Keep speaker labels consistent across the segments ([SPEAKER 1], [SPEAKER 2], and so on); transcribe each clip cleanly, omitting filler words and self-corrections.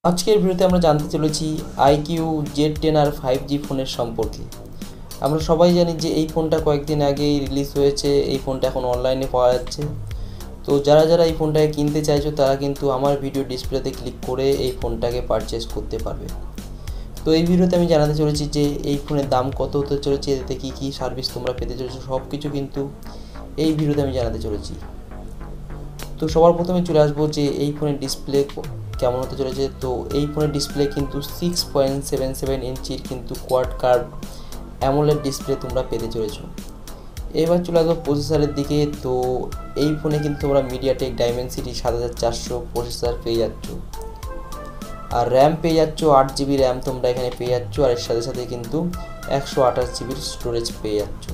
[SPEAKER 1] আজকের ভিডিওতে আমরা জানতে চলেছি iQOO Z10 আর 5G ফোনের সম্পর্কে। আমরা সবাই জানি যে এই ফোনটা কয়েকদিন আগেই রিলিজ হয়েছে, এই ফোনটা এখন অনলাইনে পাওয়া যাচ্ছে। তো যারা এই ফোনটাকে কিনতে চাইছো তারা কিন্তু আমার ভিডিও ডিসপ্লেতে ক্লিক করে এই ফোনটাকে পারচেস করতে পারবে। তো এই ভিডিওতে আমি জানাতে চলেছি যে এই ফোনের দাম কত হতে চলেছে, এতে কী সার্ভিস তোমরা পেতে চলেছো, সব কিছু কিন্তু এই ভিডিওতে আমি জানাতে চলেছি। তো সবার প্রথমে চলে আসবো যে এই ফোনের ডিসপ্লে কেমন হতে চলেছে। তো এই ফোনের ডিসপ্লে কিন্তু 6.77 ইঞ্চির কিন্তু কোয়াড কার্ভ অ্যামোলেড ডিসপ্লে তোমরা পেতে চলেছো। এবার চলে আসবো প্রসেসরের দিকে। তো এই ফোনে কিন্তু তোমরা মিডিয়াটেক ডাইমেনসিটি 7400 প্রসেসর পেয়ে যাচ্ছ, আর র্যাম পেয়ে যাচ্ছ 8GB র্যাম তোমরা এখানে পেয়ে যাচ্ছ, আর এর সাথে সাথে কিন্তু 128GB স্টোরেজ পেয়ে যাচ্ছ।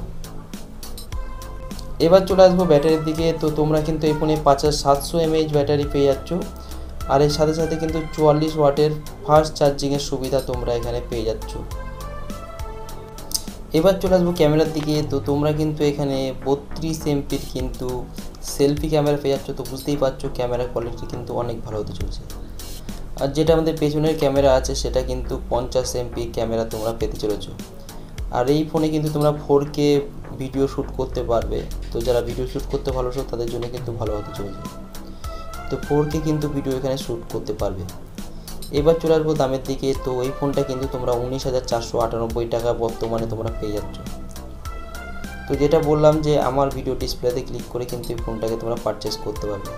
[SPEAKER 1] এবার চলে আসবো ব্যাটারির দিকে। তো তোমরা কিন্তু এই ফোনে 5700 mAh ব্যাটারি পেয়ে যাচ্ছ, আর এর সাথে সাথে কিন্তু 44 ওয়াটের ফাস্ট চার্জিংয়ের সুবিধা তোমরা এখানে পেয়ে যাচ্ছ। এবার চলে আসবো ক্যামেরার দিকে। তো তোমরা কিন্তু এখানে 32 MP কিন্তু সেলফি ক্যামেরা পেয়ে যাচ্ছ। তো বুঝতেই পারছো ক্যামেরা কোয়ালিটি কিন্তু অনেক ভালো হতে চলছে। আর যেটা আমাদের পেছনের ক্যামেরা আছে সেটা কিন্তু 50 MP ক্যামেরা তোমরা পেতে চলেছো। আর এই ফোনে কিন্তু তোমরা 4K ভিডিও শ্যুট করতে পারবে। তো যারা ভিডিও শ্যুট করতে ভালোবাসো তাদের জন্য কিন্তু ভালো হতে চলেছে। তো 4K কিন্তু ভিডিও এখানে শ্যুট করতে পারবে। এবার চলে আসবো দামের দিকে। তো এই ফোনটা কিন্তু তোমরা 19,498 টাকা বর্তমানে তোমরা পেয়ে যাচ্ছ। তো যেটা বললাম যে আমার ভিডিও ডিসপ্লেতে ক্লিক করে কিন্তু এই ফোনটাকে তোমরা পারচেস করতে পারবে।